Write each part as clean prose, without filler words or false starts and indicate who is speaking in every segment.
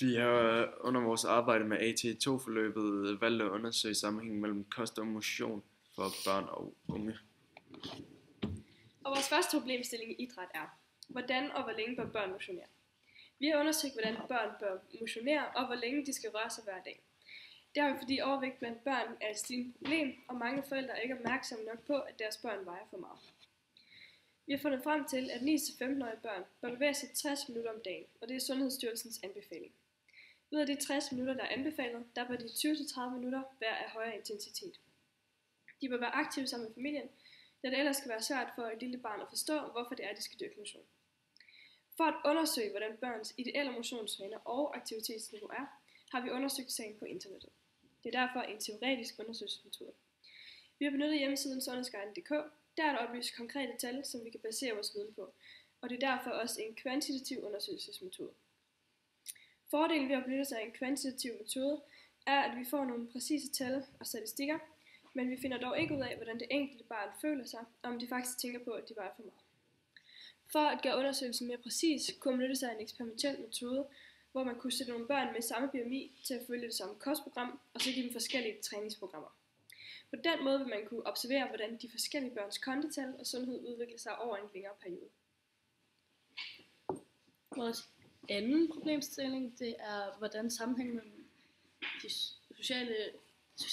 Speaker 1: Vi har under vores arbejde med AT2-forløbet valgt at undersøge sammenhængen mellem kost og motion for børn og unge.
Speaker 2: Og vores første problemstilling i idræt er, hvordan og hvor længe bør børn motionere? Vi har undersøgt, hvordan børn bør motionere, og hvor længe de skal røre sig hver dag. Det har vi, fordi overvægt blandt børn er et stigende problem, og mange forældre er ikke opmærksomme nok på, at deres børn vejer for meget. Vi har fundet frem til, at 9-15-årige børn bør bevæge sig 60 minutter om dagen, og det er Sundhedsstyrelsens anbefaling. Ud af de 60 minutter, der er anbefalet, der bør de 20-30 minutter være af højere intensitet. De bør være aktive sammen med familien, da det ellers skal være svært for et lille barn at forstå, hvorfor det er, de skal dyrke motion. For at undersøge, hvordan børns ideelle motionsvaner og aktivitetsniveau er, har vi undersøgt sagen på internettet. Det er derfor en teoretisk undersøgelsesmetode. Vi har benyttet hjemmesiden sundhedsguiden.dk. Der er der oplyst konkrete tal, som vi kan basere vores viden på, og det er derfor også en kvantitativ undersøgelsesmetode. Fordelen ved at benytte sig af en kvantitativ metode er, at vi får nogle præcise tal og statistikker, men vi finder dog ikke ud af, hvordan det enkelte barn føler sig, og om de faktisk tænker på, at de vejer for meget. For at gøre undersøgelsen mere præcis, kunne man benytte sig af en eksperimentel metode, hvor man kunne sætte nogle børn med samme BMI til at følge det samme kostprogram, og så give dem forskellige træningsprogrammer. På den måde vil man kunne observere, hvordan de forskellige børns kondital og sundhed udvikler sig over en længere periode.
Speaker 3: Vores anden problemstilling, det er, hvordan sammenhængen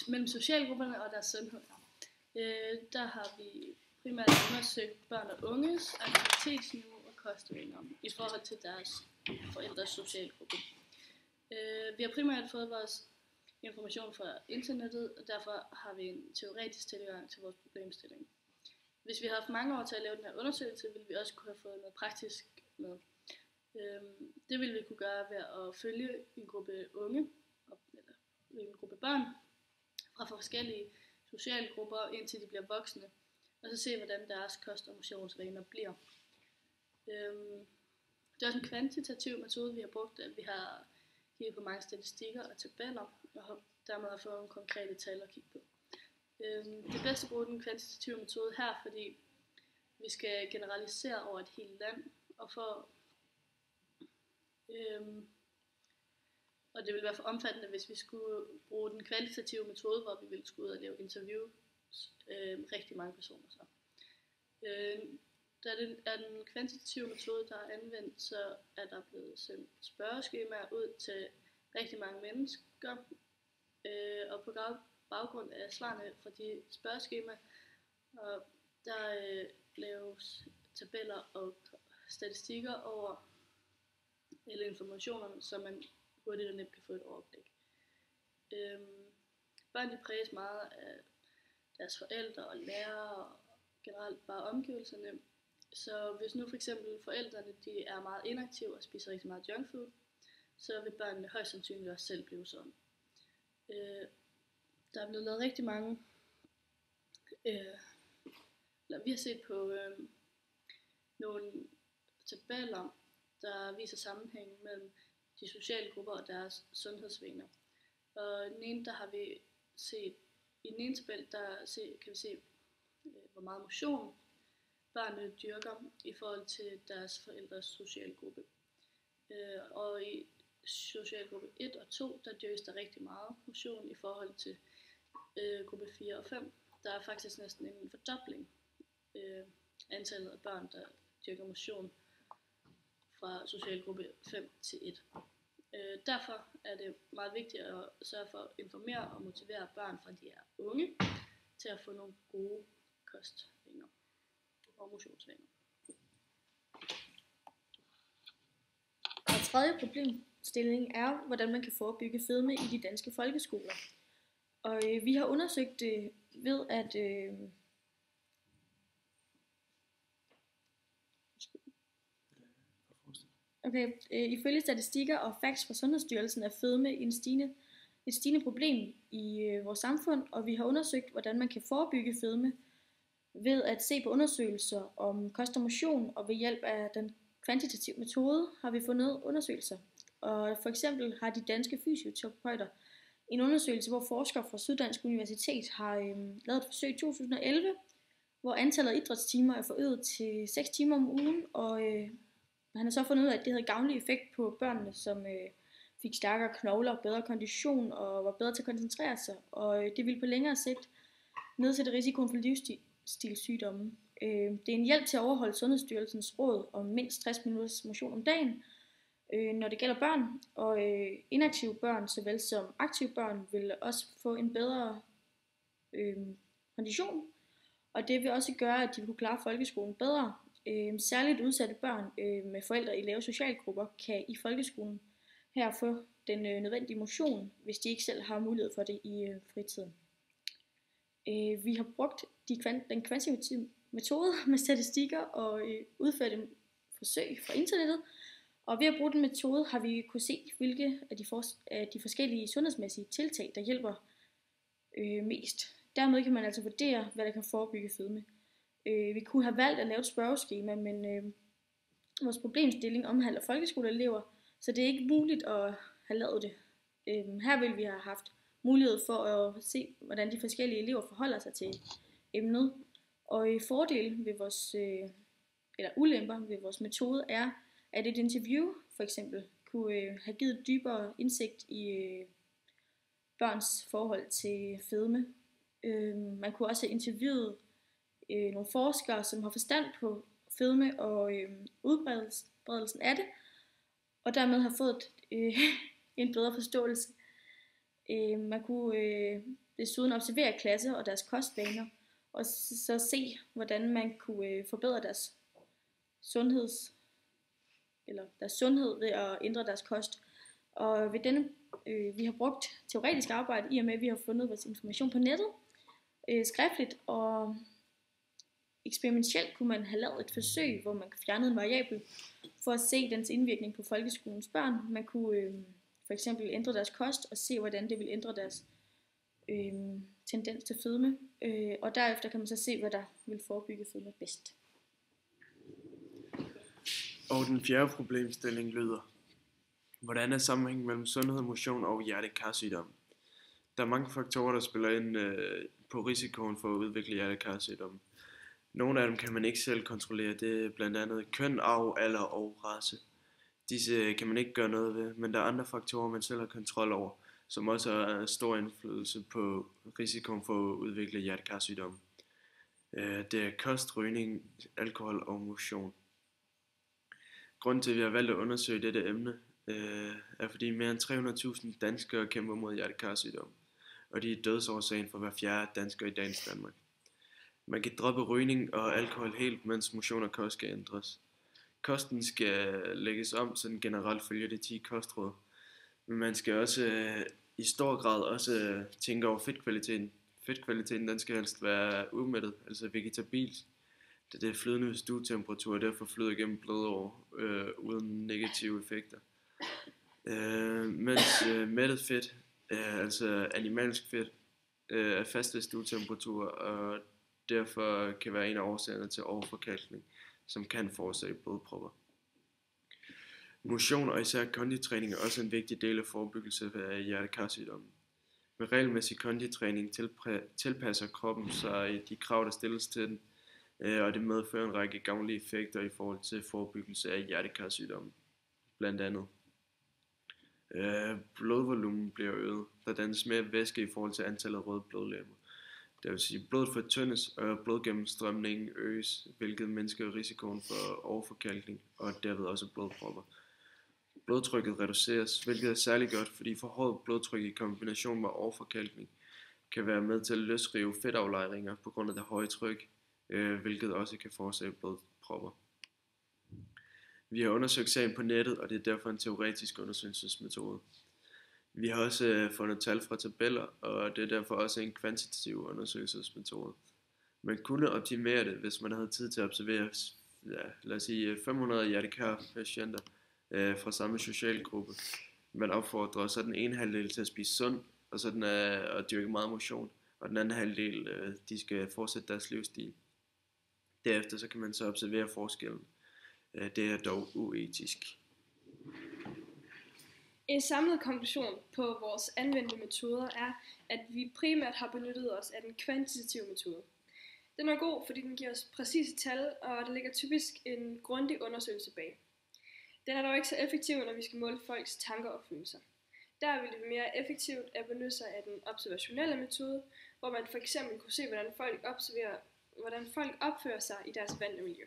Speaker 3: mellem socialgrupperne og deres sundhed er. Der har vi primært undersøgt børn og unges aktivitetsniveau og kostvaner i forhold til deres forældres socialgruppe. Vi har primært fået vores information fra internettet, og derfor har vi en teoretisk tilgang til vores problemstilling. Hvis vi har haft mange år til at lave den her undersøgelse, ville vi også kunne have fået noget praktisk med. Det ville vi kunne gøre ved at følge en gruppe unge, eller en gruppe børn, fra forskellige sociale grupper, indtil de bliver voksne, og så se, hvordan deres kost- og motionsvaner bliver. Det er også en kvantitativ metode, vi har brugt, at vi har kigget på mange statistikker og tabeller, og dermed har fået nogle konkrete tal at kigge på. Det er bedst at bruge den kvantitative metode her, fordi vi skal generalisere over et helt land, og det ville være for omfattende, hvis vi skulle bruge den kvalitative metode, hvor vi ville skulle ud og lave interviews med rigtig mange personer. Så. Da det er den kvantitative metode, der er anvendt, så er der blevet sendt spørgeskemaer ud til rigtig mange mennesker, og på baggrund af svarene fra de spørgeskemaer, og der laves tabeller og statistikker over alle informationerne, så man hurtigt og nemt kan få et overblik. Børn de præges meget af deres forældre og lærere og generelt bare omgivelserne. Så hvis nu for eksempel forældrene de er meget inaktive og spiser rigtig meget junkfood, så vil børnene højst sandsynligt også selv blive sådan. Der er blevet lavet rigtig mange, vi har set på nogle tabeller, der viser sammenhængen mellem de sociale grupper og deres sundhedsvaner. Og i den ene, der har vi set, i den ene tabel, kan vi se, hvor meget motion børnene dyrker i forhold til deres forældres socialgruppe. Og i socialgruppe 1 og 2, der dyrkes der rigtig meget motion i forhold til gruppe 4 og 5. Der er faktisk næsten en fordobling antallet af børn, der dyrker motion fra socialgruppe 5 til 1. Derfor er det meget vigtigt at sørge for at informere og motivere børn fra de er unge til at få nogle gode kostvaner og motionsvaner.
Speaker 4: Og tredje problemstilling er, hvordan man kan forebygge fedme i de danske folkeskoler. Og vi har undersøgt det ved at ifølge statistikker og facts fra Sundhedsstyrelsen er fedme et stigende problem i vores samfund, og vi har undersøgt, hvordan man kan forebygge fedme ved at se på undersøgelser om kost og motion, og ved hjælp af den kvantitative metode har vi fundet undersøgelser. Og for eksempel har de danske fysioterapeuter en undersøgelse, hvor forskere fra Syddansk Universitet har lavet et forsøg i 2011, hvor antallet af idrætstimer er forøget til 6 timer om ugen, og han har så fundet ud af, at det havde gavnlig effekt på børnene, som fik stærkere knogler, bedre kondition og var bedre til at koncentrere sig. Og det ville på længere sigt nedsætte risikoen for livsstilssygdomme. Det er en hjælp til at overholde Sundhedsstyrelsens råd om mindst 60 minutters motion om dagen, når det gælder børn. Og inaktive børn, såvel som aktive børn, vil også få en bedre kondition. Og det vil også gøre, at de vil kunne klare folkeskolen bedre. Særligt udsatte børn med forældre i lave socialgrupper kan i folkeskolen her få den nødvendige motion, hvis de ikke selv har mulighed for det i fritiden. Vi har brugt den kvantitative metode med statistikker og udført en forsøg fra internettet. Og ved at bruge den metode har vi kunne se, hvilke af de forskellige sundhedsmæssige tiltag, der hjælper mest. Dermed kan man altså vurdere, hvad der kan forebygge fedme. Vi kunne have valgt at lave et spørgeskema, men vores problemstilling omhandler folkeskoleelever, så det er ikke muligt at have lavet det. Her vil vi have haft mulighed for at se, hvordan de forskellige elever forholder sig til emnet. Og fordele ved vores, eller ulemper ved vores metode er, at et interview for eksempel kunne have givet dybere indsigt i børns forhold til fedme. Man kunne også have interviewet nogle forskere, som har forstand på fedme og udbredelsen af det, og dermed have fået en bedre forståelse. Man kunne desuden observere klasser og deres kostvaner, og så se, hvordan man kunne forbedre deres sundhed ved at ændre deres kost. Og ved denne, vi har brugt teoretisk arbejde, i og med at vi har fundet vores information på nettet, skriftligt og eksperimentelt kunne man have lavet et forsøg, hvor man fjernede en variabel for at se dens indvirkning på folkeskolens børn. Man kunne for eksempel ændre deres kost og se, hvordan det vil ændre deres tendens til fedme. Og derefter kan man så se, hvad der vil forebygge fedme bedst.
Speaker 1: Og den fjerde problemstilling lyder: hvordan er sammenhængen mellem sundhed, motion og hjerte-karsygdom? Der er mange faktorer, der spiller ind på risikoen for at udvikle hjerte-karsygdom. Nogle af dem kan man ikke selv kontrollere. Det er blandt andet køn, arv, alder og race. Disse kan man ikke gøre noget ved, men der er andre faktorer, man selv har kontrol over, som også har stor indflydelse på risikoen for at udvikle hjerte-karsygdom. Det er kost, rygning, alkohol og motion. Grunden til, at vi har valgt at undersøge dette emne, er fordi mere end 300.000 danskere kæmper mod hjerte-karsygdom, og de er dødsårsagen for hver fjerde dansker i dagens Danmark. Man kan droppe rygning og alkohol helt, mens motion og kost skal ændres. Kosten skal lægges om, så den generelt følger de 10 kostråd. Men man skal også i stor grad også tænke over fedtkvaliteten. Fedtkvaliteten den skal helst være umættet, altså vegetabil. Det er flydende ved stuetemperatur, og derfor flyder igennem blodår uden negative effekter. Mens mættet fedt, altså animalsk fedt, er fast ved stuetemperatur, og derfor kan være en af årsagerne til overforkalkning, som kan forårsage blodpropper. Motion og især konditræning er også en vigtig del af forebyggelse af hjerte-karsygdom. Med regelmæssig konditræning tilpasser kroppen sig de krav, der stilles til den, og det medfører en række gavnlige effekter i forhold til forebyggelse af hjerte-karsygdom. Blandt andet blodvolumen bliver øget, der dannes mere væske i forhold til antallet af røde blodlegemer. Det vil sige, at blodet fortyndes, og blodgennemstrømningen øges, hvilket mindsker risikoen for overforkalkning og derved også blodpropper. Blodtrykket reduceres, hvilket er særlig godt, fordi forhøjet blodtryk i kombination med overforkalkning kan være med til at løsrive fedtaflejringer på grund af det høje tryk, hvilket også kan forårsage blodpropper. Vi har undersøgt sagen på nettet, og det er derfor en teoretisk undersøgelsesmetode. Vi har også fundet tal fra tabeller, og det er derfor også en kvantitativ undersøgelsesmetode. Man kunne optimere det, hvis man havde tid til at observere, lad os sige 500 hjertekar-patienter fra samme socialgruppe. Man opfordrer så den ene halvdel til at spise sund, og så at dyrke meget motion, og den anden halvdel, de skal fortsætte deres livsstil. Derefter så kan man så observere forskellen. Det er dog uetisk.
Speaker 2: En samlet konklusion på vores anvendte metoder er, at vi primært har benyttet os af den kvantitative metode. Den er god, fordi den giver os præcise tal, og der ligger typisk en grundig undersøgelse bag. Den er dog ikke så effektiv, når vi skal måle folks tanker og følelser. Der vil det være mere effektivt at benytte sig af den observationelle metode, hvor man for eksempel kunne se, hvordan folk opfører sig i deres vante miljø.